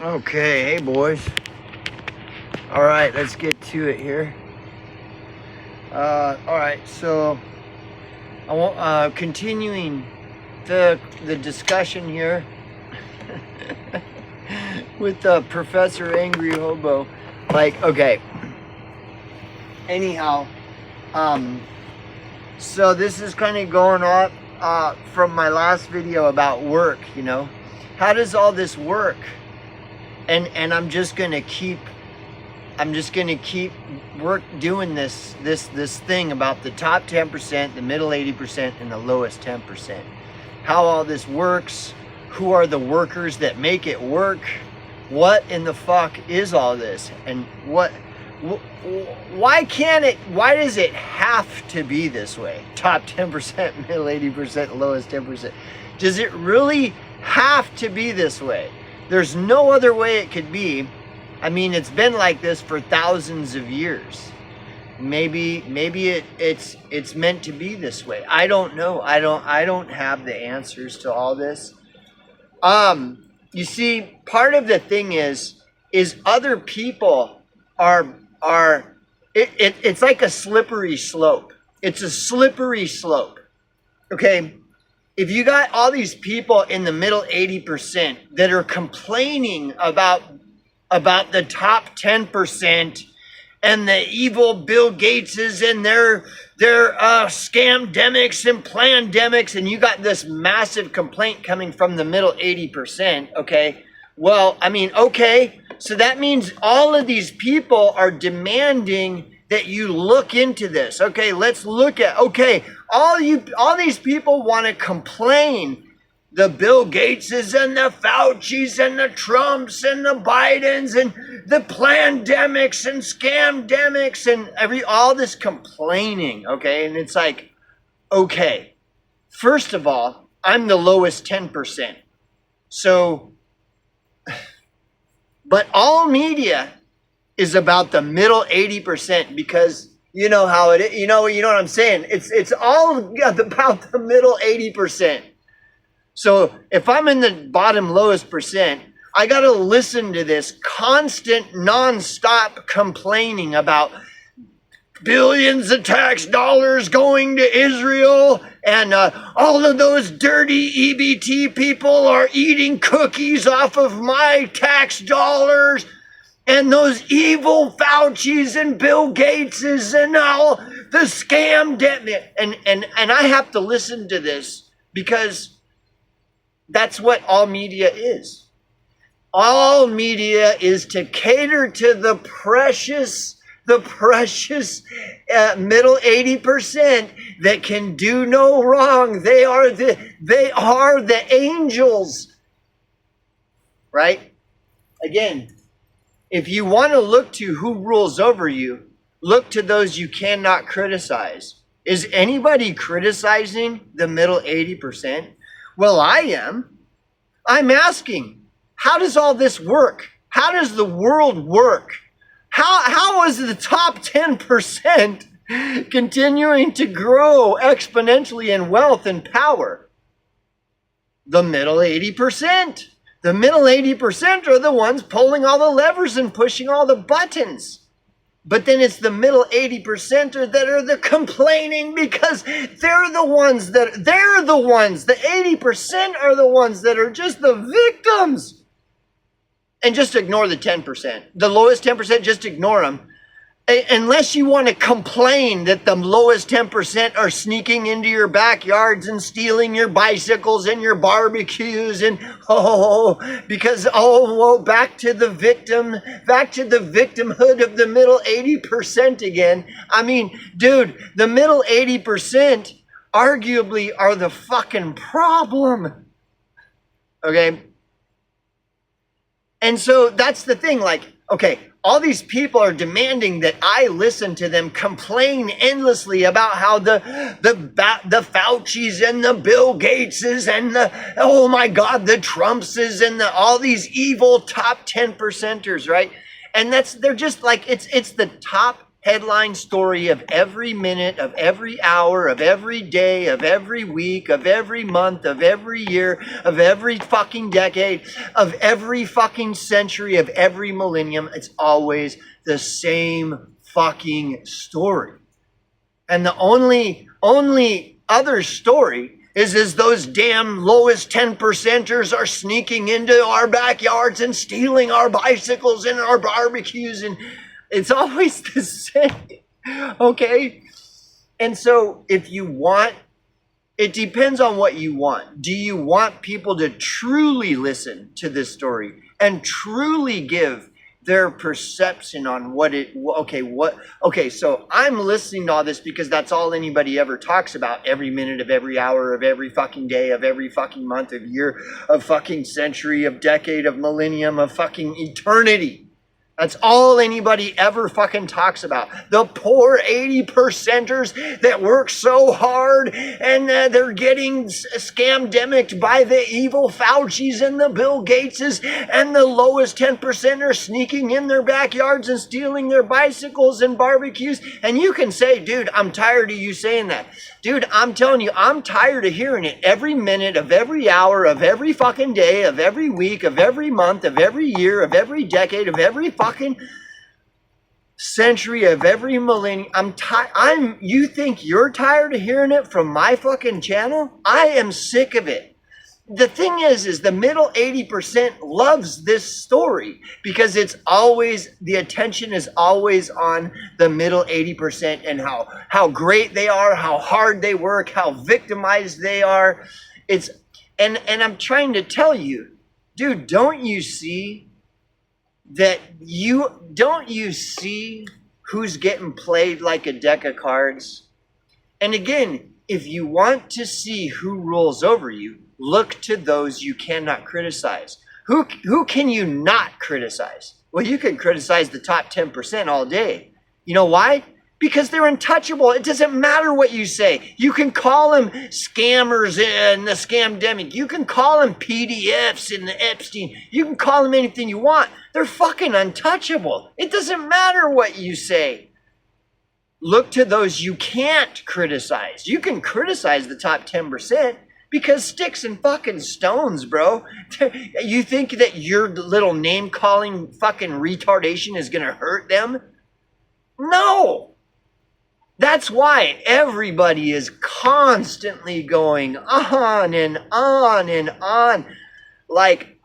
Okay, hey boys. All right, let's get to it here. All right, so I want continuing the discussion here with Professor Angry Hobo. Like, okay. Anyhow, so this is kind of going up from my last video about work. You know, how does all this work? And I'm just gonna keep doing this thing about the top 10%, the middle 80%, and the lowest 10%. How all this works, who are the workers that make it work, what in the fuck is all this, and why does it have to be this way? Top 10%, middle 80%, lowest 10%. Does it really have to be this way? There's no other way it could be. I mean, it's been like this for thousands of years. Maybe it's meant to be this way. I don't know. I don't have the answers to all this. You see, part of the thing is other people it's like a slippery slope. It's a slippery slope. Okay? If you got all these people in the middle 80% that are complaining about the top 10% and the evil Bill Gateses and their scamdemics and plandemics, and you got this massive complaint coming from the middle 80%, okay? Well, I mean, okay, so that means all of these people are demanding that you look into this. Okay, let's look at, okay, all these people want to complain. The Bill Gateses and the Faucis and the Trumps and the Bidens and the plandemics and scamdemics and all this complaining, okay? And it's like, okay, first of all, I'm the lowest 10%. So, but all media is about the middle 80% because you know how it is, you know what I'm saying? It's all about the middle 80%. So if I'm in the bottom lowest percent, I got to listen to this constant nonstop complaining about billions of tax dollars going to Israel and all of those dirty EBT people are eating cookies off of my tax dollars. And those evil Faucis and Bill Gateses and all the scam debt. And I have to listen to this because that's what all media is. All media is to cater to the precious middle 80% that can do no wrong. They are the angels. Right? Again, if you want to look to who rules over you, look to those you cannot criticize. Is anybody criticizing the middle 80%? Well, I am. I'm asking, how does all this work? How does the world work? How is the top 10% continuing to grow exponentially in wealth and power? The middle 80%. The middle 80% are the ones pulling all the levers and pushing all the buttons. But then it's the middle 80% that are the complaining because they're the ones, the 80% are the ones that are just the victims. And just ignore the 10%. The lowest 10%, just ignore them. Unless you want to complain that the lowest 10% are sneaking into your backyards and stealing your bicycles and your barbecues and back to the victimhood of the middle 80% again. I mean, dude, the middle 80% arguably are the fucking problem. Okay? And so that's the thing, like, okay, all these people are demanding that I listen to them complain endlessly about how the Faucis and the Bill Gateses and the Trumpses and all these evil top 10%ers, right? And they're just like, it's the top headline story of every minute, of every hour, of every day, of every week, of every month, of every year, of every fucking decade, of every fucking century, of every millennium. It's always the same fucking story. And the only other story is those damn lowest 10%ers are sneaking into our backyards and stealing our bicycles and our barbecues, and it's always the same. Okay? And so if you want, it depends on what you want. Do you want people to truly listen to this story and truly give their perception on so I'm listening to all this because that's all anybody ever talks about every minute of every hour of every fucking day of every fucking month of year of fucking century of decade of millennium of fucking eternity. That's all anybody ever fucking talks about. The poor 80%ers that work so hard and they're getting scamdemicked by the evil Faucis and the Bill Gateses, and the lowest 10% are sneaking in their backyards and stealing their bicycles and barbecues. And you can say, dude, I'm tired of you saying that. Dude, I'm telling you, I'm tired of hearing it every minute of every hour of every fucking day of every week of every month of every year of every decade of every fucking century of every millennium. You think you're tired of hearing it from my fucking channel? I am sick of it. The thing is the middle 80% loves this story because it's always, the attention is always on the middle 80% and how great they are, how hard they work, how victimized they are. And I'm trying to tell you, dude, don't you see who's getting played like a deck of cards? And again, if you want to see who rules over you, look to those you cannot criticize. Who can you not criticize? Well, you can criticize the top 10% all day. You know why? Because they're untouchable. It doesn't matter what you say. You can call them scammers and the scamdemic. You can call them PDFs and the Epstein. You can call them anything you want. They're fucking untouchable. It doesn't matter what you say. Look to those you can't criticize. You can criticize the top 10%. Because sticks and fucking stones, bro. You think that your little name-calling fucking retardation is going to hurt them? No. That's why everybody is constantly going on and on and on, like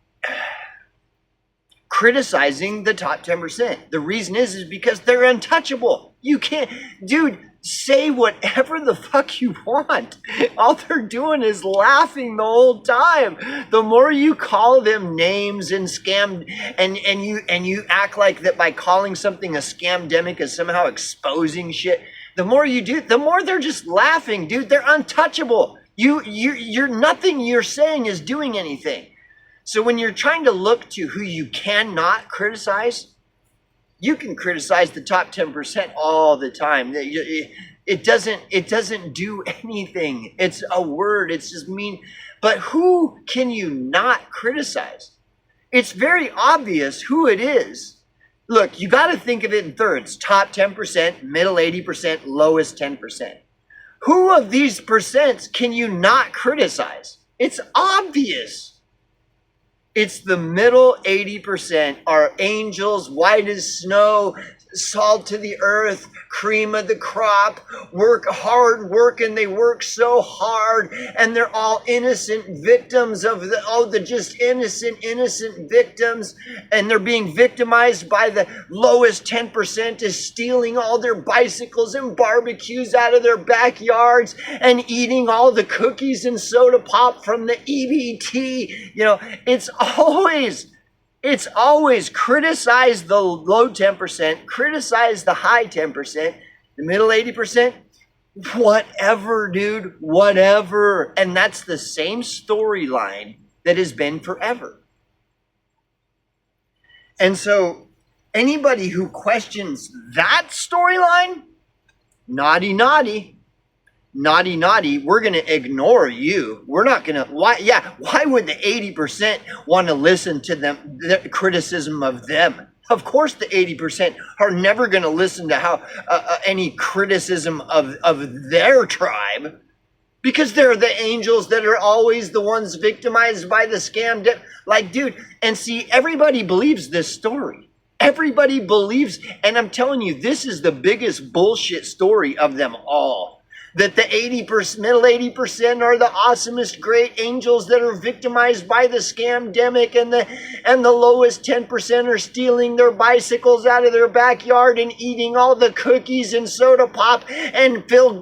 criticizing the top 10%. The reason is because they're untouchable. You can't, dude, say whatever the fuck you want. All they're doing is laughing the whole time. The more you call them names and scam and you act like that by calling something a scamdemic is somehow exposing shit, the more you do, the more they're just laughing, dude. They're untouchable. You're nothing you're saying is doing anything. So when you're trying to look to who you cannot criticize, you can criticize the top 10% all the time. It doesn't do anything. It's a word. It's just mean. But who can you not criticize? It's very obvious who it is. Look, you got to think of it in thirds. Top 10%, middle 80%, lowest 10%. Who of these percents can you not criticize? It's obvious. It's the middle 80% are angels, white as snow, salt to the earth, cream of the crop, work hard work, and they work so hard, and they're all innocent victims of the just innocent victims, and they're being victimized by the lowest 10% is stealing all their bicycles and barbecues out of their backyards and eating all the cookies and soda pop from the EBT. You know, it's always criticize the low 10%, criticize the high 10%, the middle 80%, whatever, dude, whatever. And that's the same storyline that has been forever. And so anybody who questions that storyline, naughty, we're going to ignore you. We're not going to, why would the 80% want to listen to them, the criticism of them? Of course, the 80% are never going to listen to how any criticism of their tribe, because they're the angels that are always the ones victimized by the scam. Like, dude, and see, everybody believes this story. Everybody believes, and I'm telling you, this is the biggest bullshit story of them all. That the 80%, middle 80% are the awesomest great angels that are victimized by the scamdemic, and the lowest 10% are stealing their bicycles out of their backyard and eating all the cookies and soda pop, and Bill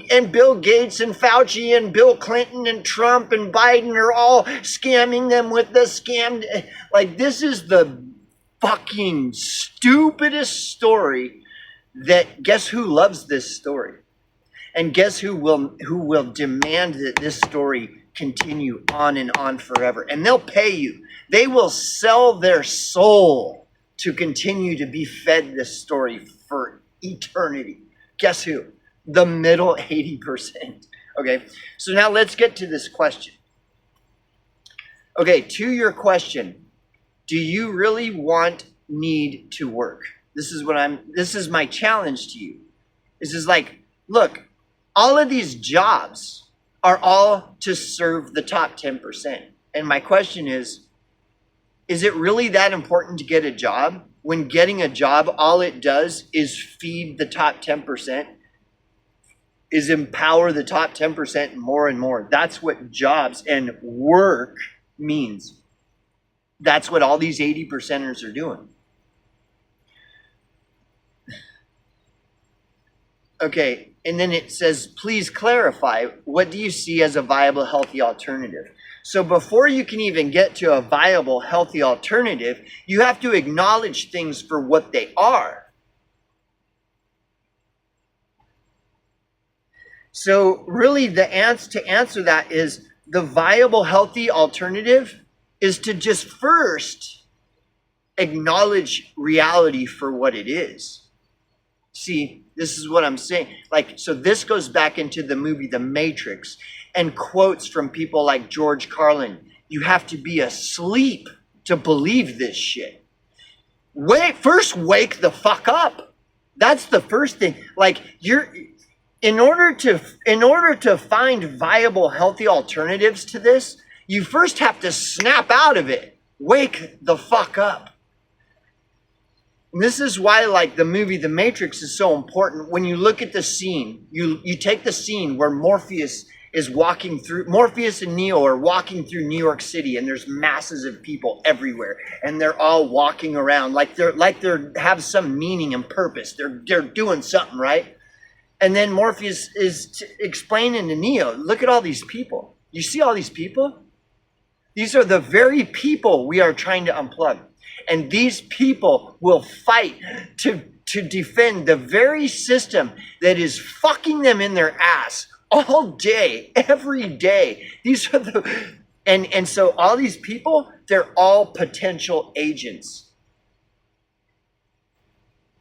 Gates and Fauci and Bill Clinton and Trump and Biden are all scamming them with the scam. Like, this is the fucking stupidest story. That, guess who loves this story? And guess who will demand that this story continue on and on forever? And they'll pay you. They will sell their soul to continue to be fed this story for eternity. Guess who? The middle 80%. Okay, so now let's get to this question. Okay, to your question, do you really need to work? This is my challenge to you. This is like, look, all of these jobs are all to serve the top 10%. And my question is it really that important to get a job when getting a job, all it does is feed the top 10%, is empower the top 10% more and more? That's what jobs and work means. That's what all these 80%ers are doing. Okay, and then it says, please clarify, what do you see as a viable, healthy alternative? So before you can even get to a viable, healthy alternative, you have to acknowledge things for what they are. So really the answer to answer that is, the viable, healthy alternative is to just first acknowledge reality for what it is. See, this is what I'm saying. Like, so this goes back into the movie The Matrix, and quotes from people like George Carlin. You have to be asleep to believe this shit. First wake the fuck up. That's the first thing. Like, in order to find viable, healthy alternatives to this, you first have to snap out of it. Wake the fuck up. And this is why, like, the movie The Matrix is so important. When you look at the scene, you take the scene where Morpheus and Neo are walking through New York City, and there's masses of people everywhere, and they're all walking around like they're have some meaning and purpose. They're doing something, right? And then Morpheus is explaining to Neo, look at all these people. You see all these people? These are the very people we are trying to unplug. And these people will fight to defend the very system that is fucking them in their ass all day, every day. These are and so all these people, they're all potential agents.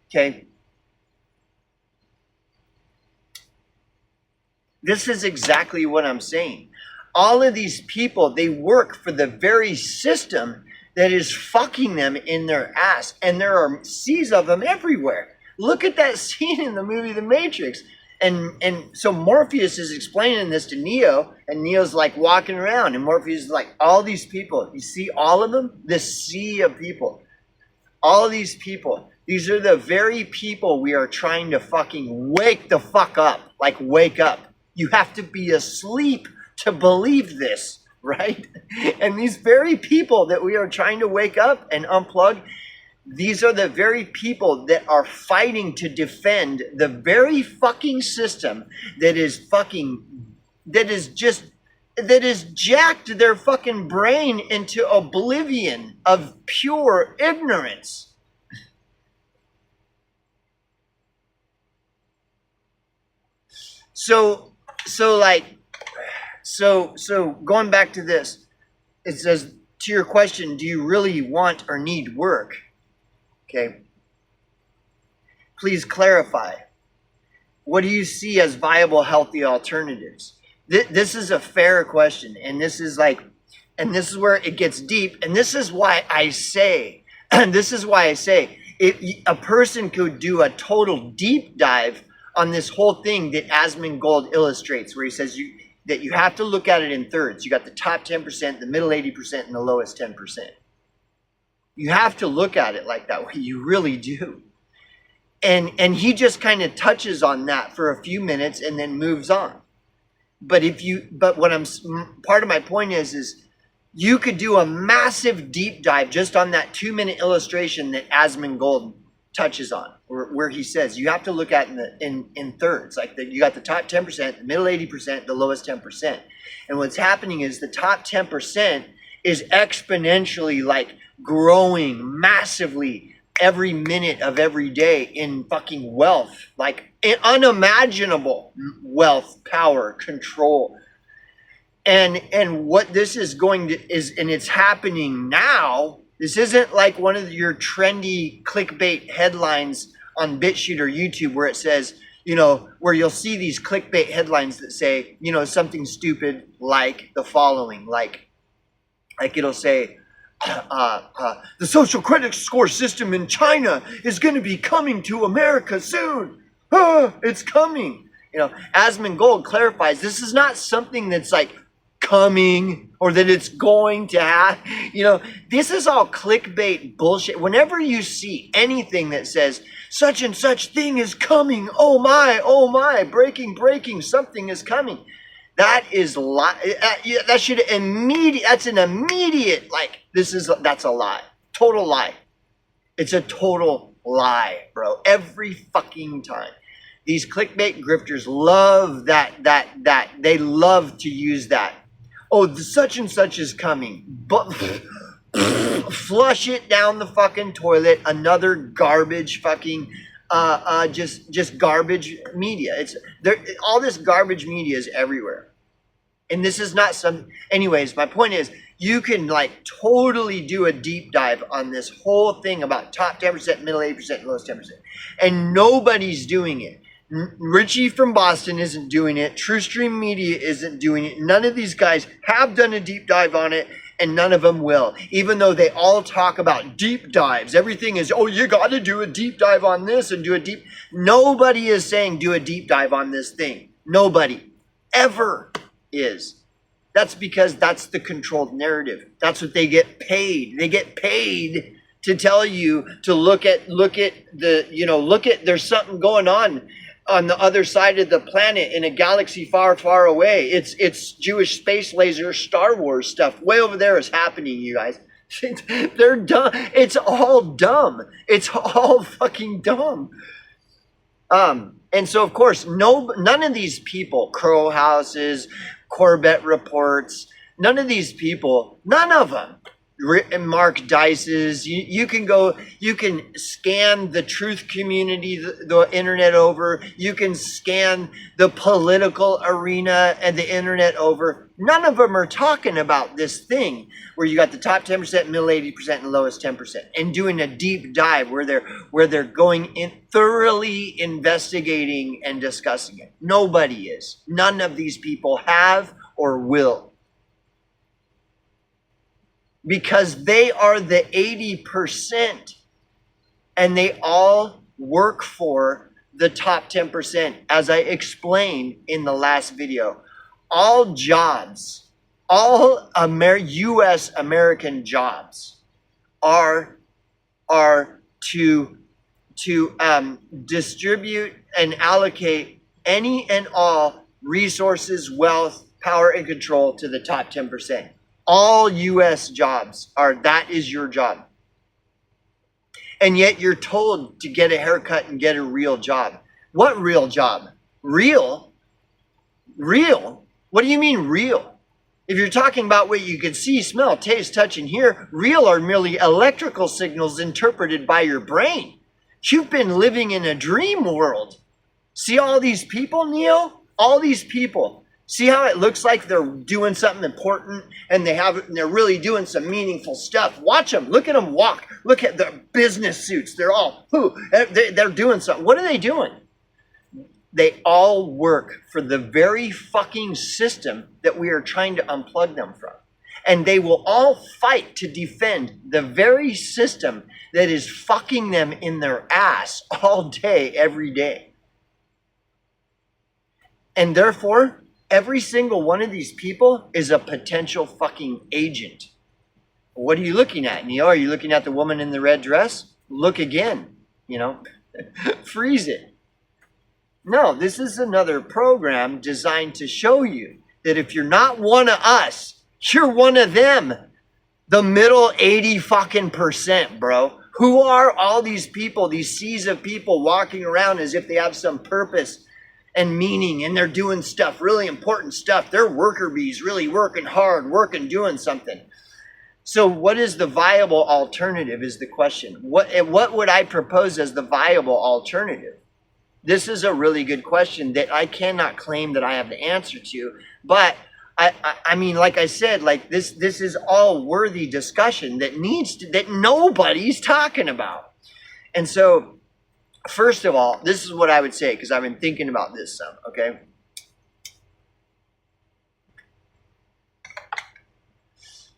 Okay? This is exactly what I'm saying. All of these people, they work for the very system that is fucking them in their ass. And there are seas of them everywhere. Look at that scene in the movie The Matrix. And so Morpheus is explaining this to Neo, and Neo's like walking around, and Morpheus is like, all these people, you see all of them? This sea of people. All of these people. These are the very people we are trying to fucking wake the fuck up. Like, wake up. You have to be asleep to believe this. Right? And these very people that we are trying to wake up and unplug, these are the very people that are fighting to defend the very fucking system that is jacked their fucking brain into oblivion of pure ignorance. So going back to this, it says, to your question, do you really want or need work? Okay. Please clarify. What do you see as viable, healthy alternatives? This is a fair question. And this is where it gets deep. And this is why I say, A person could do a total deep dive on this whole thing that Asmongold illustrates, where he says that you have to look at it in thirds. You got the top 10%, the middle 80%, and the lowest 10%. You have to look at it like that way. You really do. And he just kind of touches on that for a few minutes and then moves on. But part of my point is you could do a massive deep dive just on that 2-minute illustration that Asmongold touches on, where he says you have to look at in thirds, like you got the top 10%, the middle 80%, the lowest 10%. And what's happening is the top 10% is exponentially like growing massively every minute of every day in fucking wealth, like unimaginable wealth, power, control. And what this is going to is, and it's happening now. This isn't like one of your trendy clickbait headlines on BitChute or YouTube where it says, where you'll see these clickbait headlines that say, something stupid like the following, like it'll say, the social credit score system in China is going to be coming to America soon. It's coming. Asmongold clarifies this is not something that's like coming or that it's going to happen. This is all clickbait bullshit. Whenever you see anything that says such and such thing is coming, oh my, breaking, something is coming. That is that's an immediate, like, that's a lie. Total lie. It's a total lie, bro. Every fucking time. These clickbait grifters love that. They love to use that. Oh, the such and such is coming. But flush it down the fucking toilet. Another garbage fucking just garbage media. It's there. All this garbage media is everywhere, and this is not some. Anyways, my point is, you can like totally do a deep dive on this whole thing about top 10%, middle 8%, lowest 10%, and nobody's doing it. Richie from Boston isn't doing it. TrueStream Media isn't doing it. None of these guys have done a deep dive on it, and none of them will, even though they all talk about deep dives. Everything is, oh, you got to do a deep dive on this and do a deep. Nobody is saying do a deep dive on this thing. Nobody ever is. That's because that's the controlled narrative. That's what they get paid. They get paid to tell you to look at there's something going on the other side of the planet in a galaxy far, far away. It's Jewish space laser Star Wars stuff. Way over there is happening, you guys. They're dumb. It's all dumb. It's all fucking dumb. And so of course, none of these people, Crow Houses, Corbett Reports, none of these people, none of them, Mark Dice's, you can scan the truth community, the internet over, you can scan the political arena and the internet over. None of them are talking about this thing where you got the top 10%, middle 80%, and lowest 10%, and doing a deep dive where they're going in thoroughly investigating and discussing it. Nobody is. None of these people have or will. Because they are the 80% and they all work for the top 10%, as I explained in the last video. All jobs, all U.S. American jobs are to distribute and allocate any and all resources, wealth, power, and control to the top 10%. All U.S. jobs that is your job. And yet you're told to get a haircut and get a real job. What real job? Real? Real? What do you mean real? If you're talking about what you can see, smell, taste, touch, and hear, real are merely electrical signals interpreted by your brain. You've been living in a dream world. See all these people, Neo? All these people. See how it looks like they're doing something important and they're really doing some meaningful stuff. Watch them. Look at them walk. Look at their business suits. They're all, they're doing something. What are they doing? They all work for the very fucking system that we are trying to unplug them from. And they will all fight to defend the very system that is fucking them in their ass all day, every day. And therefore, every single one of these people is a potential fucking agent. What are you looking at, Neil? Are you looking at the woman in the red dress? Look again, freeze it. No, this is another program designed to show you that if you're not one of us, you're one of them. The middle 80 fucking percent, bro. Who are all these people, these seas of people walking around as if they have some purpose and meaning, and they're doing stuff, really important stuff. They're worker bees, really working hard, doing something. So what is the viable alternative is the question. What would I propose as the viable alternative? This is a really good question that I cannot claim that I have the answer to. But I mean, like I said, like this is all worthy discussion that nobody's talking about. And so, first of all, this is what I would say, because I've been thinking about this some, okay?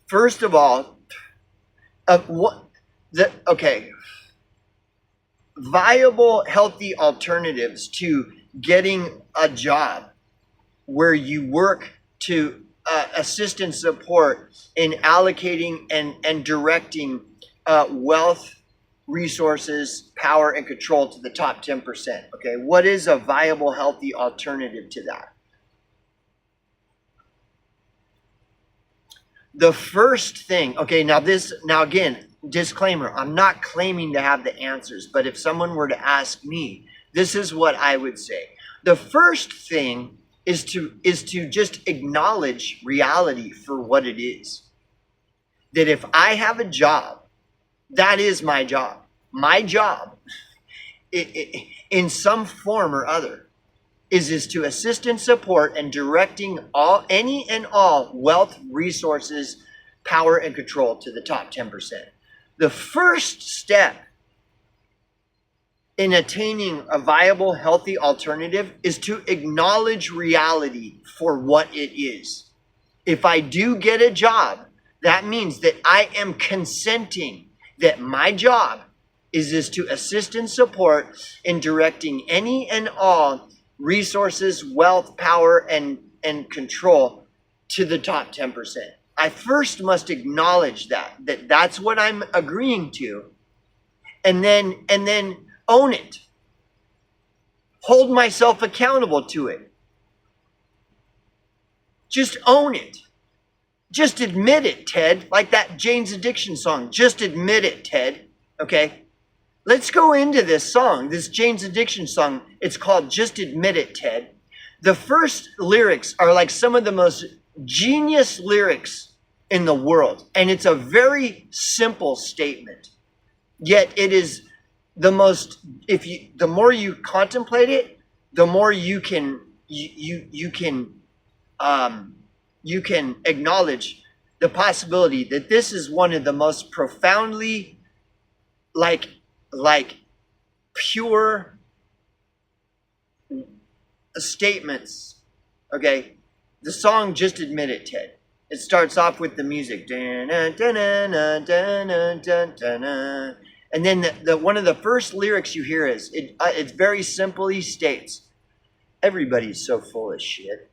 First of all, viable, healthy alternatives to getting a job where you work to assist and support in allocating and directing wealth, resources, power, and control to the top 10%. Okay, what is a viable, healthy alternative to that? The first thing, okay, now again, disclaimer, I'm not claiming to have the answers, but if someone were to ask me, this is what I would say. The first thing is to just acknowledge reality for what it is. That if I have a job, that is my job. My job, in some form or other, is to assist and support and directing any and all wealth, resources, power, and control to the top 10%. The first step in attaining a viable, healthy alternative is to acknowledge reality for what it is. If I do get a job, that means that I am consenting that my job is to assist and support in directing any and all resources, wealth, power, and control to the top 10%. I first must acknowledge that's what I'm agreeing to, and then own it. Hold myself accountable to it. Just own it. Just admit it, Ted. Like that Jane's Addiction song. Just admit it, Ted. Okay? Let's go into this song, this Jane's Addiction song. It's called Just Admit It, Ted. The first lyrics are like some of the most genius lyrics in the world. And it's a very simple statement. Yet it is the most, the more you contemplate it, the more you can acknowledge the possibility that this is one of the most profoundly like pure statements. Okay, the song Just Admit It, Ted. It starts off with the music, and then the one of the first lyrics you hear is it very simply states, "Everybody's so full of shit.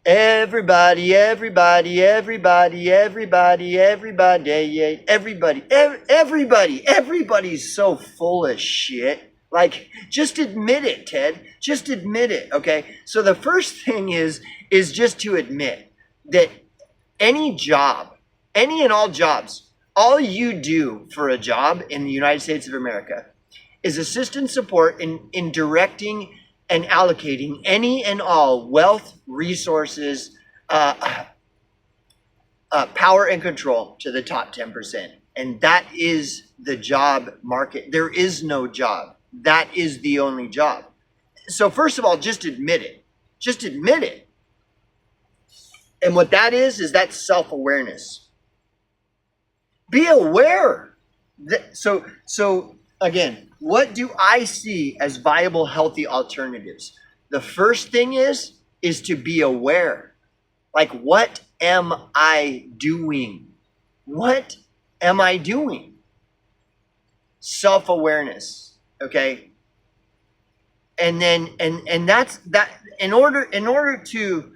Everybody, everybody, everybody, everybody, everybody, everybody's so full of shit." Like, just admit it, Ted. Just admit it, okay? So the first thing is just to admit that any job, any and all jobs, all you do for a job in the United States of America is assist and support in directing and allocating any and all wealth, resources, power, and control to the top 10%. And that is the job market. There is no job. That is the only job. So first of all, just admit it. Just admit it. And what that is that self-awareness. Be aware. So again, what do I see as viable, healthy alternatives? The first thing is to be aware. Like, what am I doing? What am I doing? Self-awareness, okay? And then and that's that. In order to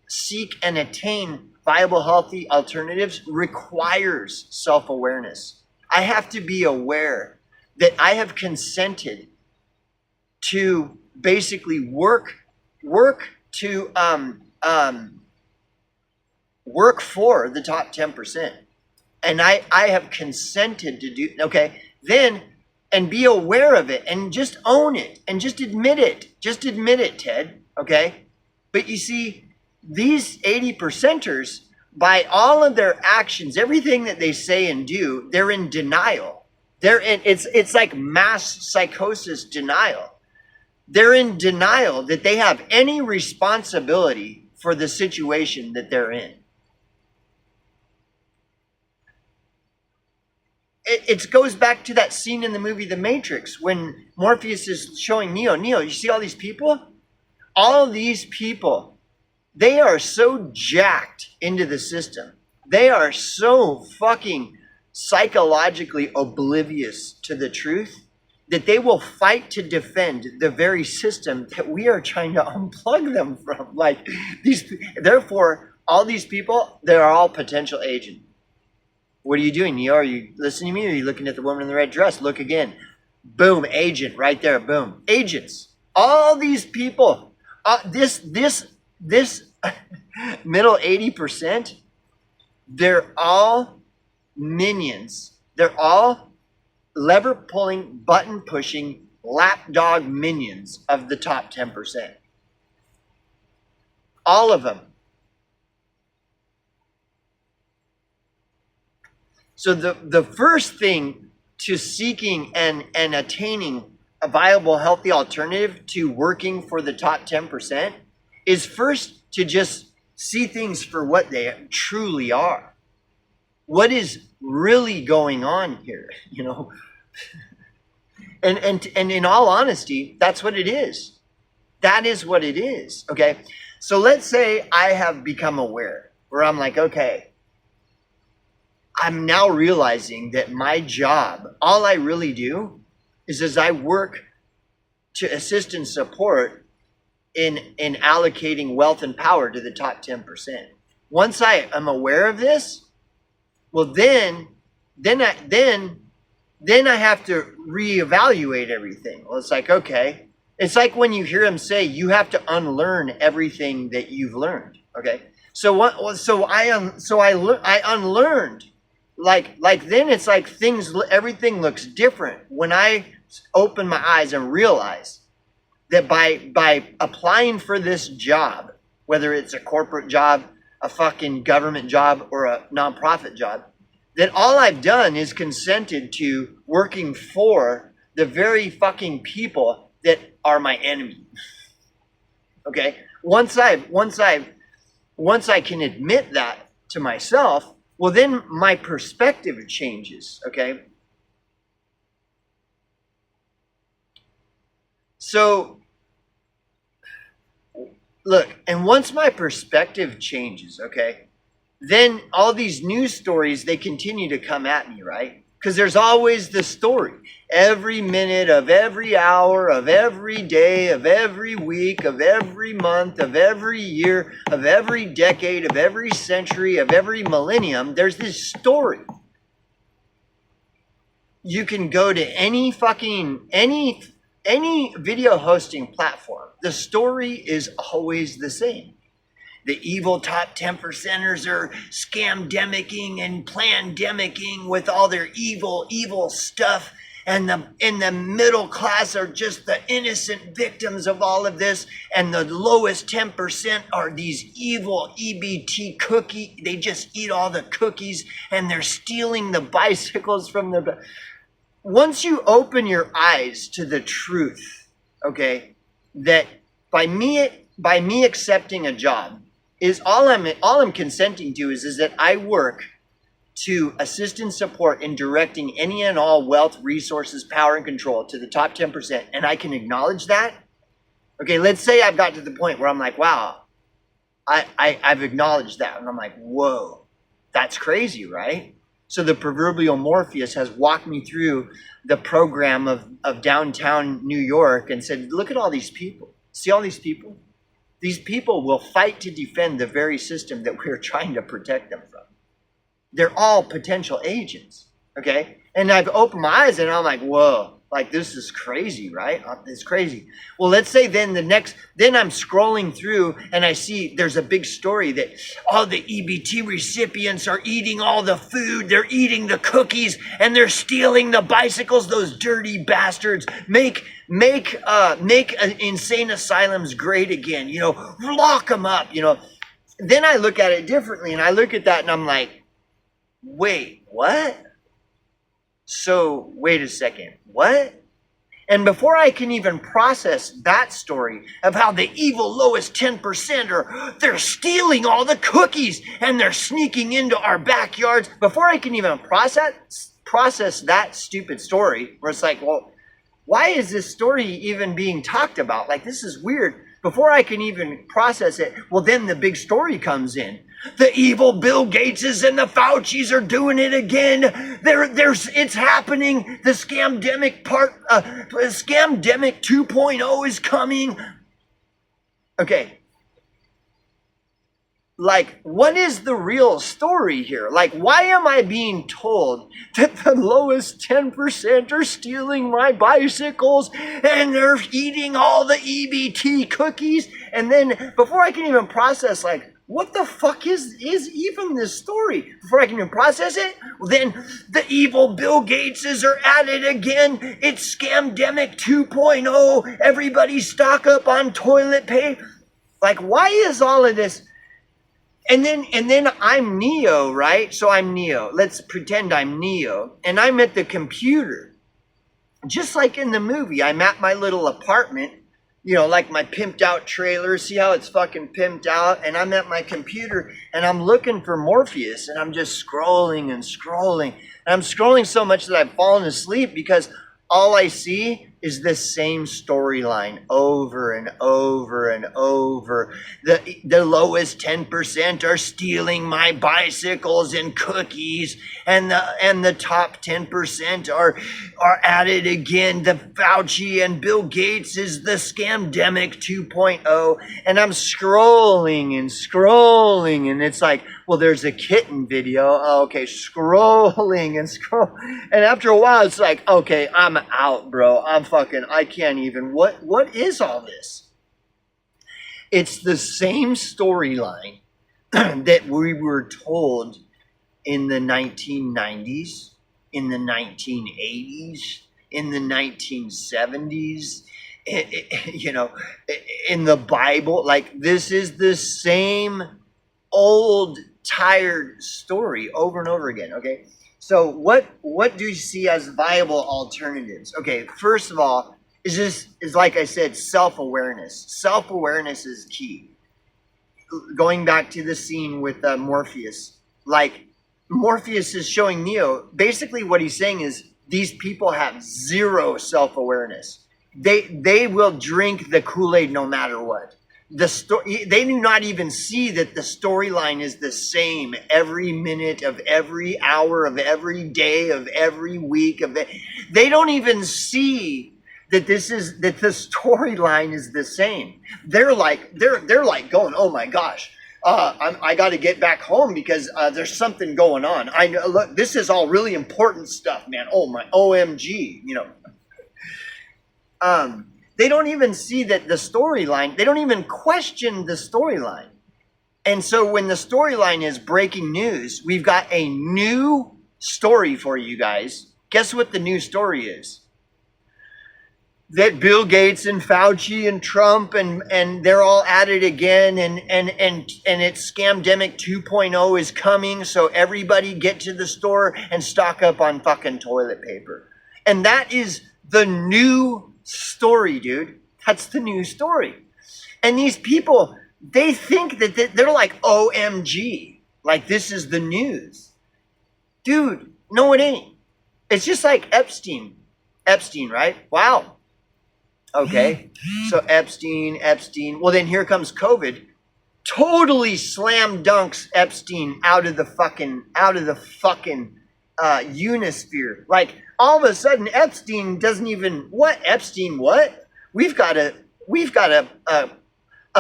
seek and attain viable, healthy alternatives requires self-awareness. I have to be aware that I have consented to basically work to work for the top 10%. And I have consented to do, okay, then, and be aware of it and just own it and just admit it. Just admit it, Ted, okay? But you see, these 80%ers, by all of their actions, everything that they say and do, they're in denial. It's like mass psychosis denial. They're in denial that they have any responsibility for the situation that they're in. It goes back to that scene in the movie The Matrix when Morpheus is showing Neo, you see all these people? All these people, they are so jacked into the system. They are so fucking psychologically oblivious to the truth that they will fight to defend the very system that we are trying to unplug them from. Like therefore, all these people, they're all potential agents. What are you doing, Neo? Are you listening to me? Or are you looking at the woman in the red dress? Look again. Boom, agent right there. Boom, agents. All these people. This middle 80%. They're all minions. They're all lever pulling, button pushing, lapdog minions of the top 10%. All of them. So the first thing to seeking and attaining a viable, healthy alternative to working for the top 10% is first to just see things for what they truly are. What is really going on here, you know? And in all honesty, that's what it is. That is what it is, okay? So let's say I have become aware, where I'm like, okay, I'm now realizing that my job, all I really do is as I work to assist and support in allocating wealth and power to the top 10%. Once I am aware of this, well, then I have to reevaluate everything. Well, it's like, okay, it's like when you hear him say, you have to unlearn everything that you've learned. Okay, so I unlearned. Like then it's like everything looks different when I open my eyes and realize that by applying for this job, whether it's a corporate job, a fucking government job, or a nonprofit job, that all I've done is consented to working for the very fucking people that are my enemy. Okay? Once I can admit that to myself, well, then my perspective changes, okay? So, look, and once my perspective changes, okay, then all these news stories, they continue to come at me, right? Because there's always the story. Every minute of every hour of every day of every week of every month of every year of every decade of every century of every millennium, there's this story. You can go to any video hosting platform. The story is always the same. The evil top 10%ers are scamdemicking and plandemicking with all their evil stuff. And the middle class are just the innocent victims of all of this. And the lowest 10% are these evil EBT cookie. They just eat all the cookies and they're stealing the bicycles from the... Once you open your eyes to the truth, okay, that by me accepting a job, is all I'm consenting to is that I work to assist and support in directing any and all wealth, resources, power, and control to the top 10%, and I can acknowledge that. Okay, let's say I've got to the point where I'm like, wow, I've acknowledged that. And I'm like, whoa, that's crazy, right? So the proverbial Morpheus has walked me through the program of downtown New York and said, look at all these people. See all these people? These people will fight to defend the very system that we're trying to protect them from. They're all potential agents, okay? And I've opened my eyes and I'm like, whoa, like this is crazy, right? It's crazy. Well, let's say then then I'm scrolling through and I see there's a big story that all the EBT recipients are eating all the food, they're eating the cookies, and they're stealing the bicycles, those dirty bastards. Make insane asylums great again, lock them up, Then I look at it differently and I look at that and I'm like, wait, what? So wait a second, what? And before I can even process that story of how the evil lowest 10% they're stealing all the cookies and they're sneaking into our backyards, before I can even process that stupid story, where it's like, well, why is this story even being talked about? Like, this is weird. Before I can even process it, well, then the big story comes in. The evil Bill Gateses and the Faucis are doing it again. It's happening. The scamdemic Scamdemic 2.0 is coming. Okay. Like, what is the real story here? Like, why am I being told that the lowest 10% are stealing my bicycles and they're eating all the EBT cookies? And then before I can even process, like, what the fuck is even this story? Before I can even process it, well, then the evil Bill Gateses are at it again. It's Scamdemic 2.0. Everybody stock up on toilet paper. Like, why is all of this? And then I'm Neo, right? So I'm Neo. Let's pretend I'm Neo. And I'm at the computer. Just like in the movie, I'm at my little apartment, like my pimped out trailer. See how it's fucking pimped out? And I'm at my computer and I'm looking for Morpheus and I'm just scrolling and scrolling. And I'm scrolling so much that I've fallen asleep because all I see is the same storyline over and over and over. The lowest 10% are stealing my bicycles and cookies, and the top 10% are at it again. The Fauci and Bill Gates is the Scamdemic 2.0, and I'm scrolling and scrolling, and it's like, well, there's a kitten video. Oh, okay, scrolling and scroll, and after a while, it's like, okay, I'm out, bro. I can't even. What is all this? It's the same storyline that we were told in the 1990s, in the 1980s, in the 1970s, in the Bible. Like, this is the same old, tired story over and over again, okay? So what do you see as viable alternatives? Okay, first of all, is like I said, self-awareness. Self-awareness is key. Going back to the scene with Morpheus, like Morpheus is showing Neo, basically what he's saying is these people have zero self-awareness. They will drink the Kool-Aid no matter what. They do not even see that the storyline is the same every minute of every hour of every day of every week of it. They don't even see that the storyline is the same. They're like going, oh my gosh, I got to get back home because there's something going on. I know, look, this is all really important stuff, man. Oh my OMG, They don't even see that the storyline, they don't even question the storyline. And so when the storyline is breaking news, we've got a new story for you guys. Guess what the new story is? That Bill Gates and Fauci and Trump and they're all at it again and it's Scamdemic 2.0 is coming, so everybody get to the store and stock up on fucking toilet paper. And that is the new story, dude. That's the new story. And these people, they think that they're like, OMG, like this is the news. Dude, no, it ain't. It's just like Epstein, right? Wow. Okay. So Epstein. Well, then here comes COVID. totally slam dunks Epstein out of the fucking Unisphere. Like all of a sudden Epstein doesn't even Epstein what? We've got a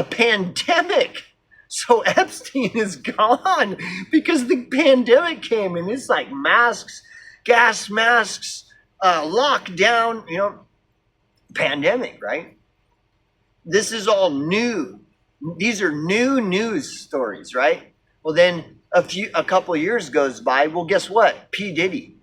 pandemic. So Epstein is gone because the pandemic came, and it's like masks, gas masks, lockdown, pandemic, right? This is all new. These are new news stories, right? Well, then a couple of years goes by. Well, guess what? P. Diddy.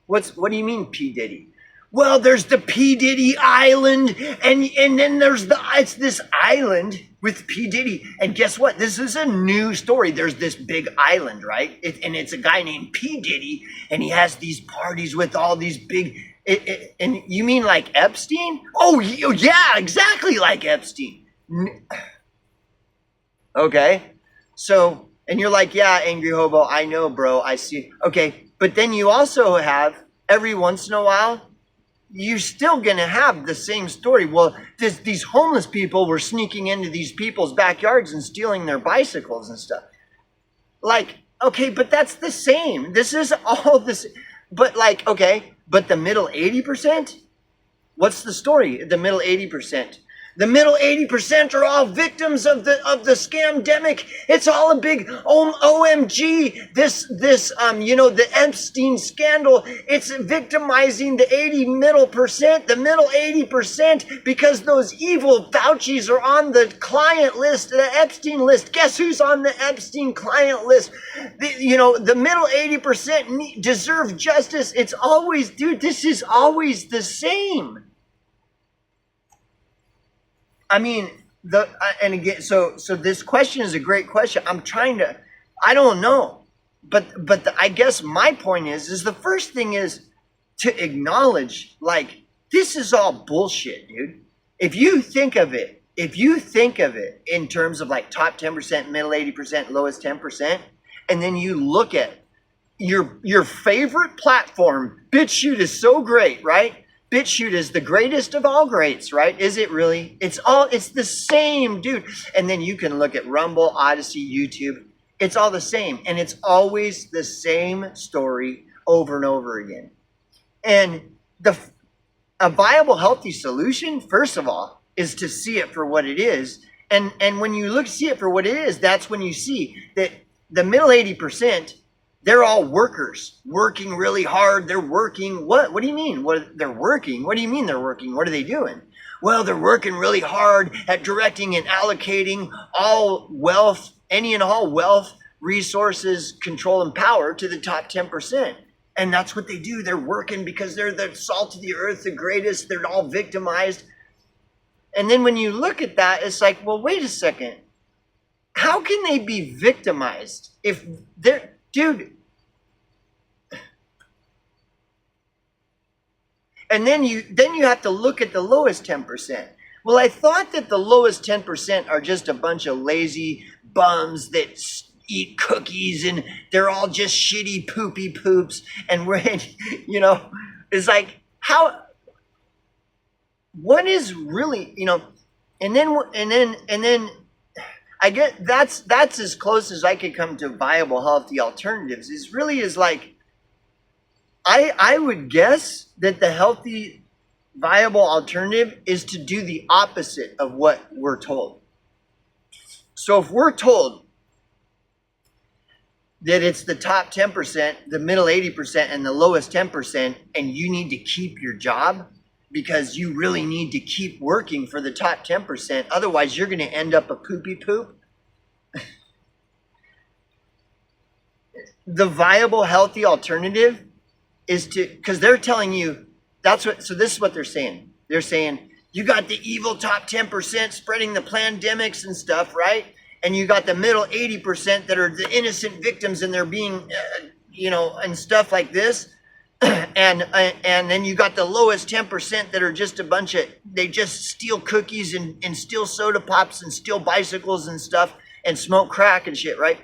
What do you mean P. Diddy? Well, there's the P. Diddy Island, and then it's this island with P. Diddy. And guess what? This is a new story. There's this big island, right? And it's a guy named P. Diddy, and he has these parties with all these big. And you mean like Epstein? Oh, yeah, exactly like Epstein. Okay. So, and you're like, yeah, Angry Hobo, I know, bro. I see. Okay. But then you also have, every once in a while, you're still going to have the same story. Well, these homeless people were sneaking into these people's backyards and stealing their bicycles and stuff. Like, okay, but that's the same. This is all this. But like, okay, but the middle 80%? What's the story? The middle 80%. The middle 80% are all victims of the scamdemic. It's all a big OMG. The Epstein scandal. It's victimizing the the middle 80%, because those evil Faucis are on the client list, the Epstein list. Guess who's on the Epstein client list? The middle 80% deserve justice. It's always, dude, this is always the same. I mean, and again, so this question is a great question. I don't know, but I guess my point is the first thing is to acknowledge, like, this is all bullshit, dude. If you think of it in terms of like top 10%, middle 80%, lowest 10%, and then you look at your favorite platform, BitChute is so great, right? BitChute is the greatest of all greats, right? Is it really? It's the same, dude. And then you can look at Rumble, Odyssey, YouTube. It's all the same. And it's always the same story over and over again. And a viable, healthy solution, first of all, is to see it for what it is. And when you see it for what it is, that's when you see that the middle 80%, they're all workers, working really hard. They're working. What do you mean? They're working? What do you mean they're working? What are they doing? Well, they're working really hard at directing and allocating all wealth, any and all wealth, resources, control, and power to the top 10%. And that's what they do. They're working because they're the salt of the earth, the greatest. They're all victimized. And then when you look at that, it's like, well, wait a second. How can they be victimized if they're... Dude. And then you have to look at the lowest 10%. Well, I thought that the lowest 10% are just a bunch of lazy bums that eat cookies and they're all just shitty poopy poops. And we're, it's like, what is really, and then I get that's as close as I could come to viable, healthy alternatives. Is like, I would guess that the healthy, viable alternative is to do the opposite of what we're told. So if we're told that it's the top 10%, the middle 80%, and the lowest 10%, and you need to keep your job because you really need to keep working for the top 10%, otherwise you're going to end up a poopy poop. The viable, healthy alternative is because they're telling you so this is what they're saying. They're saying, you got the evil top 10% spreading the pandemics and stuff, right? And you got the middle 80% that are the innocent victims and they're being, and stuff like this. And then you got the lowest 10% that are just a bunch of, they just steal cookies and steal soda pops and steal bicycles and stuff and smoke crack and shit, right?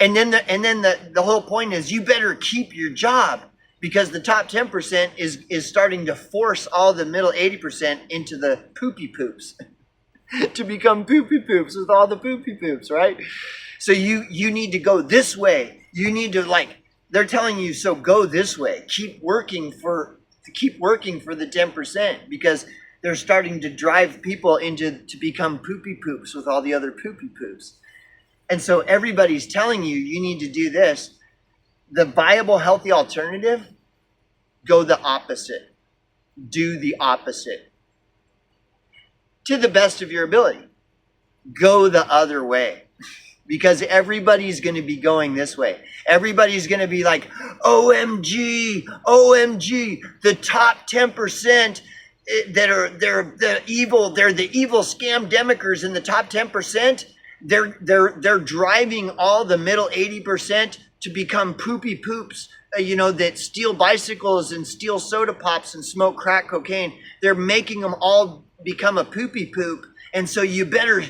And then the whole point is you better keep your job. because the top 10% is starting to force all the middle 80% into the poopy poops to become poopy poops with all the poopy poops, right? So you need to go this way. You need to, like, they're telling you, so go this way. Keep working for the 10%, because they're starting to drive people to become poopy poops with all the other poopy poops. And so everybody's telling you, you need to do this. The viable, healthy alternative, go the opposite. Do the opposite. To the best of your ability. Go the other way. Because everybody's going to be going this way. Everybody's going to be like, OMG, OMG, the top 10% they're the evil scamdemicers in the top 10%. They're driving all the middle 80% to become poopy poops, that steal bicycles and steal soda pops and smoke crack cocaine. They're making them all become a poopy poop. And so you better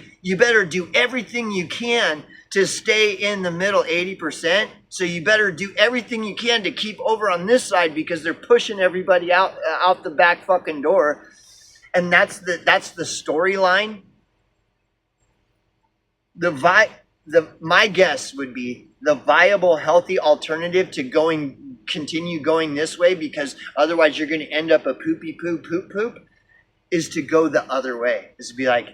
do everything you can to stay in the middle 80%. So you better do everything you can to keep over on this side, because they're pushing everybody out the back fucking door. And that's the storyline. My guess would be the viable, healthy alternative to continue going this way, because otherwise you're going to end up a poopy poop, is to go the other way. Is to be like,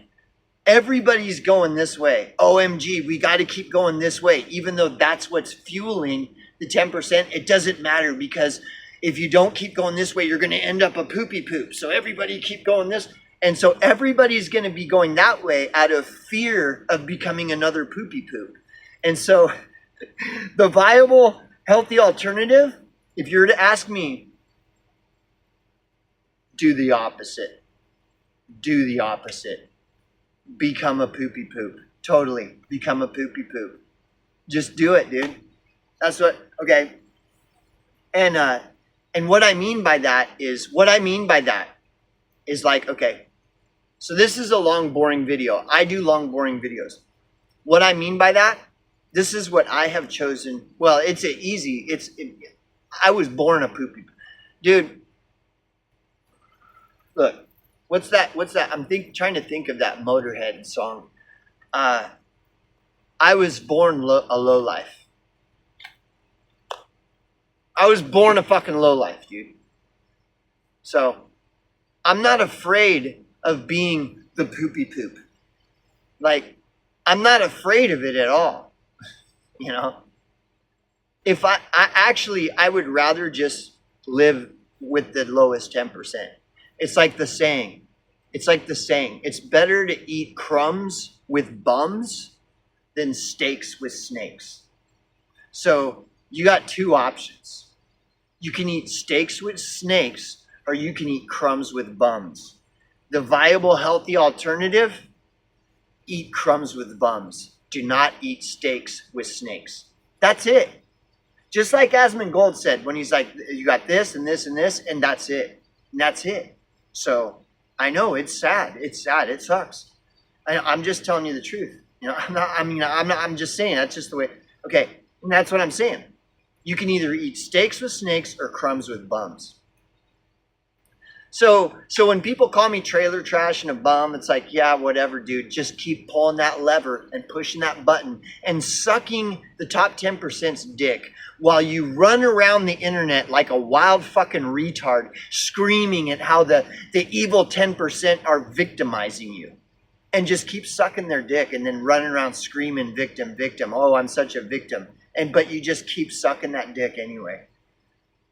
everybody's going this way. OMG, we got to keep going this way. Even though that's what's fueling the 10%, it doesn't matter, because if you don't keep going this way, you're going to end up a poopy poop. So everybody keep going this. And so everybody's going to be going that way out of fear of becoming another poopy poop. And so the viable, healthy alternative, if you were to ask me, do the opposite. Do the opposite. Become a poopy poop. Totally. Become a poopy poop. Just do it, dude. That's what, okay. And what I mean by that is like, okay, so this is a long, boring video. I do long, boring videos. What I mean by that, this is what I have chosen. Well, I was born a poopy. Dude, look, what's that? I'm trying to think of that Motorhead song. I was born a lowlife. I was born a fucking lowlife, dude. So I'm not afraid of being the poopy poop. Like, I'm not afraid of it at all. If I would rather just live with the lowest 10%. It's like the saying. It's better to eat crumbs with bums than steaks with snakes. So you got two options. You can eat steaks with snakes, or you can eat crumbs with bums. The viable, healthy alternative, eat crumbs with bums. Do not eat steaks with snakes. That's it. Just like Asmongold said, when he's like, you got this and this and this, and that's it. And that's it. So I know it's sad. It's sad. It sucks. I'm just telling you the truth. I'm just saying that's just the way. Okay. And that's what I'm saying. You can either eat steaks with snakes or crumbs with bums. So when people call me trailer trash and a bum, it's like, yeah, whatever, dude. Just keep pulling that lever and pushing that button and sucking the top 10%'s dick while you run around the internet like a wild fucking retard, screaming at how the evil 10% are victimizing you. And just keep sucking their dick and then running around screaming, victim, victim. Oh, I'm such a victim. But you just keep sucking that dick anyway.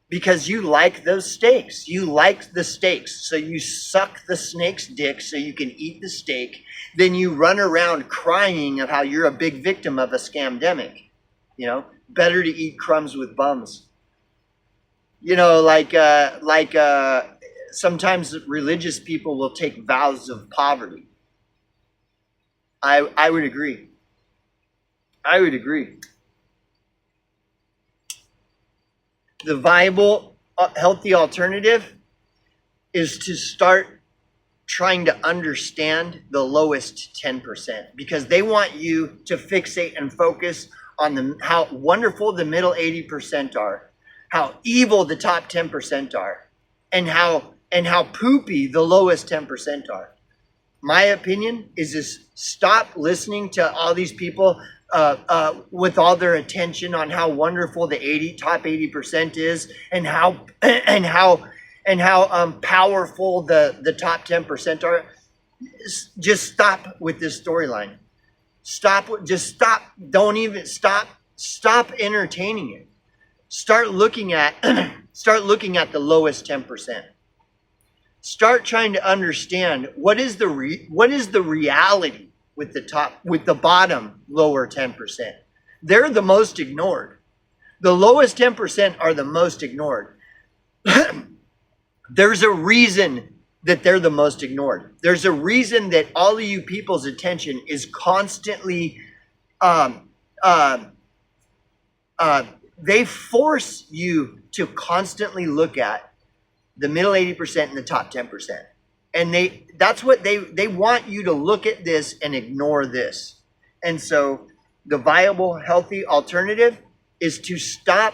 Because you like those steaks. You like the steaks. So you suck the snake's dick so you can eat the steak. Then you run around crying of how you're a big victim of a scamdemic. Better to eat crumbs with bums. Sometimes religious people will take vows of poverty. I would agree. The viable, healthy alternative is to start trying to understand the lowest 10%, because they want you to fixate and focus on how wonderful the middle 80% are, how evil the top 10% are, and how poopy the lowest 10% are. My opinion is just stop listening to all these people with all their attention on how wonderful the top 80% is, and how powerful the top 10% are. Just stop with this storyline. Stop. Don't even stop. Stop entertaining it. Start looking at the lowest 10%. Start trying to understand what is the reality with the bottom lower 10%. They're the most ignored. The lowest 10% are the most ignored. There's a reason that they're the most ignored. There's a reason that all of you people's attention is constantly they force you to constantly look at the middle 80% and the top 10%. And that's what they want you to look at this and ignore this. And so the viable, healthy alternative is to stop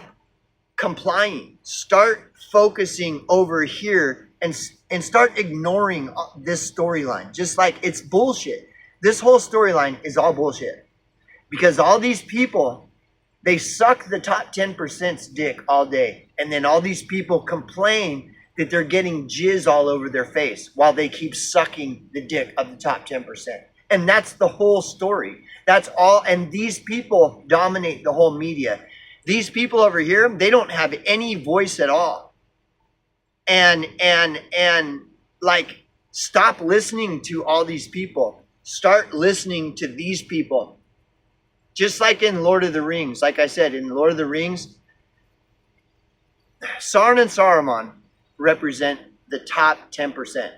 complying. Start focusing over here and start ignoring this storyline. Just like it's bullshit. This whole storyline is all bullshit. Because all these people, they suck the top 10%'s dick all day. And then all these people complain that they're getting jizz all over their face while they keep sucking the dick of the top 10%. And that's the whole story. That's all. And these people dominate the whole media. These people over here, they don't have any voice at all. And like, stop listening to all these people. Start listening to these people. Just like in Lord of the Rings. Like I said, in Lord of the Rings, Sauron and Saruman represent the top 10%.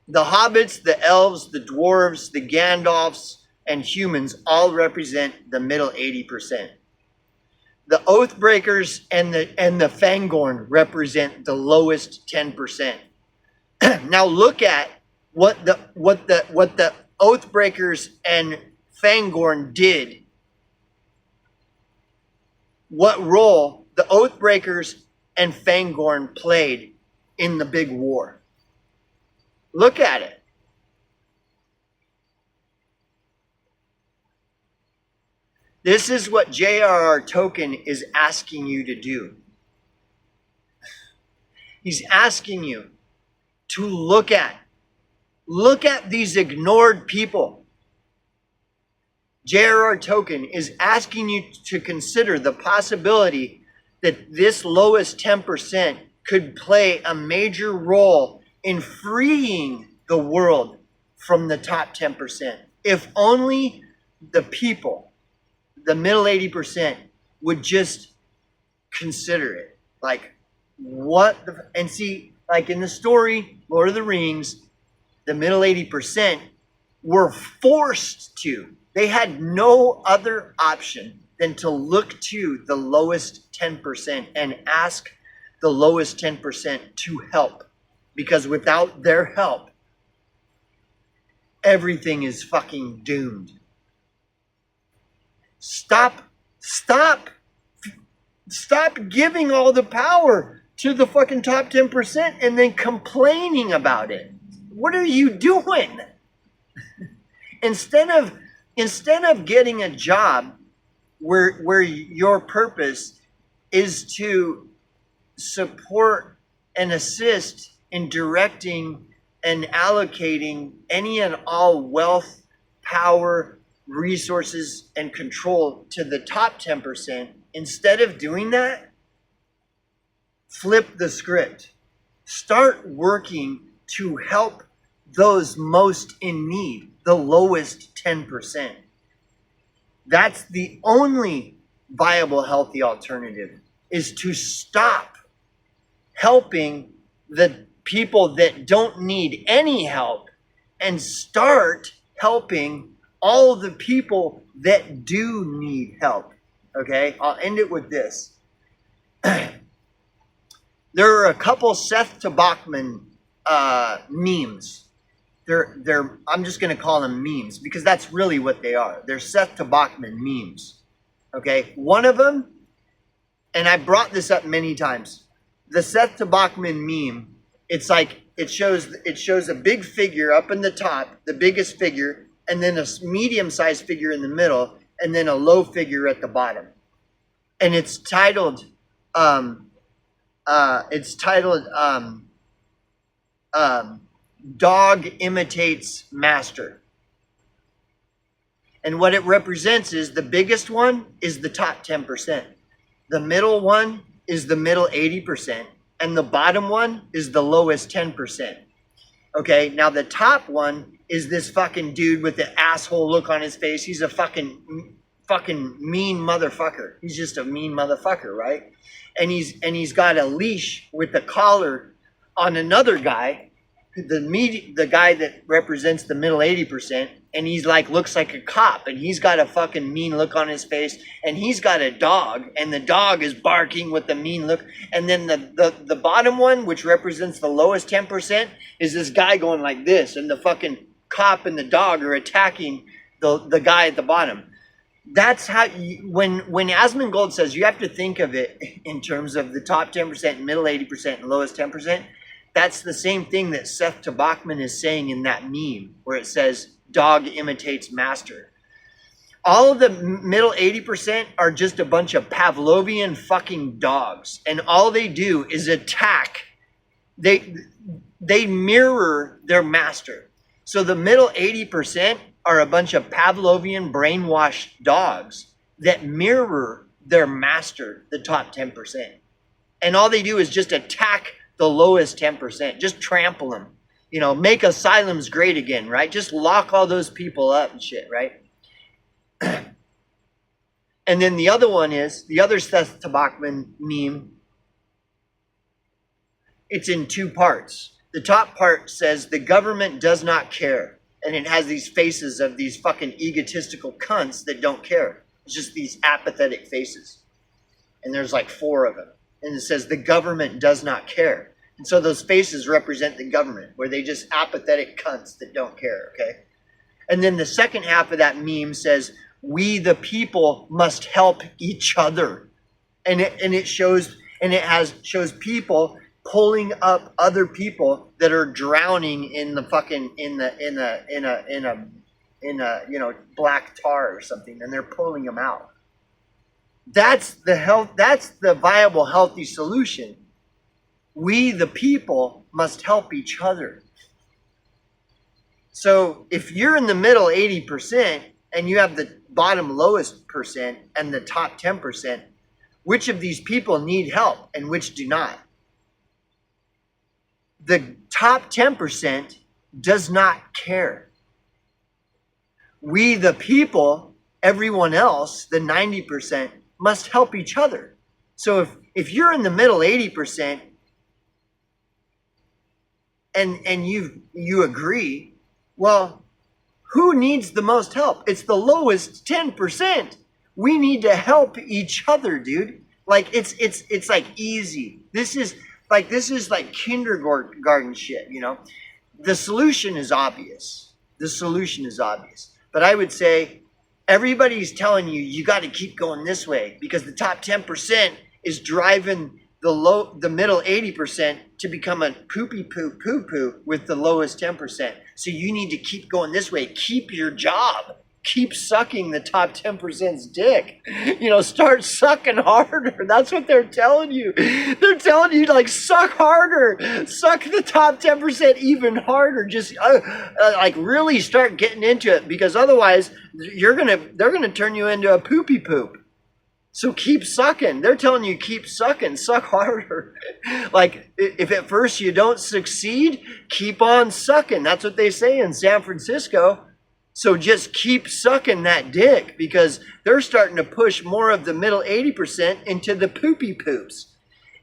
The hobbits, the elves, the dwarves, the Gandalfs, and humans all represent the middle 80%. The Oathbreakers and the Fangorn represent the lowest 10%. Now look at what the Oathbreakers and Fangorn did. What role the Oathbreakers and Fangorn played in the big war. Look at it. This is what J.R.R. Tolkien is asking you to do. He's asking you to look at these ignored people. J.R.R. Tolkien is asking you to consider the possibility that this lowest 10% could play a major role in freeing the world from the top 10%. If only the people, the middle 80%, would just consider it. Like, and see, like in the story, Lord of the Rings, the middle 80% were forced to. They had no other option than to look to the lowest 10% and ask the lowest 10% to help. Because without their help, everything is fucking doomed. Stop giving all the power to the fucking top 10% and then complaining about it. What are you doing? Instead of getting a job where your purpose is to support and assist in directing and allocating any and all wealth, power, resources, and control to the top 10%, instead of doing that, flip the script. Start working to help those most in need, the lowest 10%. That's the only viable, healthy alternative, is to stop helping the people that don't need any help and start helping all the people that do need help. Okay, I'll end it with this. There are a couple Seth Tabachman memes. I'm just going to call them memes because that's really what they are. They're Seth Tabachman memes. Okay, one of them, and I brought this up many times, the Seth Tabachman meme. It's like it shows a big figure up in the top, the biggest figure, and then a medium-sized figure in the middle, and then a low figure at the bottom. And it's titled Dog Imitates Master. And what it represents is the biggest one is the top 10%. The middle one is the middle 80%. And the bottom one is the lowest 10%. Okay, now the top one is this fucking dude with the asshole look on his face. He's a fucking mean motherfucker. He's just a mean motherfucker, right? And he's got a leash with a collar on another guy, the guy that represents the middle 80%, and he's like looks like a cop, and he's got a fucking mean look on his face, and he's got a dog, and the dog is barking with the mean look, and then the bottom one, which represents the lowest 10%, is this guy going like this, and the fucking cop and the dog are attacking the guy at the bottom. That's how when Asmongold says you have to think of it in terms of the top 10%, middle 80%, and lowest 10%. That's the same thing that Seth Tabachman is saying in that meme where it says dog imitates master. All of the middle 80% are just a bunch of Pavlovian fucking dogs, and all they do is attack. They mirror their master. So the middle 80% are a bunch of Pavlovian brainwashed dogs that mirror their master, the top 10%. And all they do is just attack the lowest 10%. Just trample them. You know, make asylums great again, right? Just lock all those people up and shit, right? And then the other one is, the other Seth Tabachman meme, it's in two parts. The top part says, the government does not care. And it has these faces of these fucking egotistical cunts that don't care. It's just these apathetic faces. And there's like 4 of them. And it says, the government does not care. And so those faces represent the government, where they just apathetic cunts that don't care, okay? And then the second half of that meme says, we the people must help each other. And it shows people pulling up other people that are drowning in the fucking in a black tar or something, and they're pulling them out. That's the viable, healthy solution. We the people must help each other. So if you're in the middle 80% and you have the bottom lowest percent and the top 10%, which of these people need help and which do not? The top 10% does not care. We, the people, everyone else, the 90%, must help each other. So if you're in the middle 80% and you agree, well, who needs the most help? It's the lowest 10%. We need to help each other, dude. Like it's like easy. This is like kindergarten shit, you know? The solution is obvious. But I would say everybody's telling you got to keep going this way because the top 10% is driving the middle 80% to become a poo-poo with the lowest 10%. So you need to keep going this way. Keep your job. Keep sucking the top 10%'s dick. You know, start sucking harder. That's what they're telling you. They're telling you, like, suck harder. Suck the top 10% even harder. Just, like, really start getting into it, because otherwise they're gonna turn you into a poopy poop. So keep sucking. They're telling you keep sucking. Suck harder. Like, if at first you don't succeed, keep on sucking. That's what they say in San Francisco. So just keep sucking that dick, because they're starting to push more of the middle 80% into the poopy poops.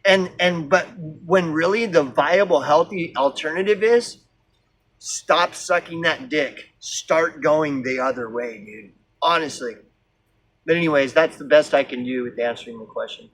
But when really the viable, healthy alternative is, stop sucking that dick. Start going the other way, dude. Honestly. But anyways, that's the best I can do with answering the question.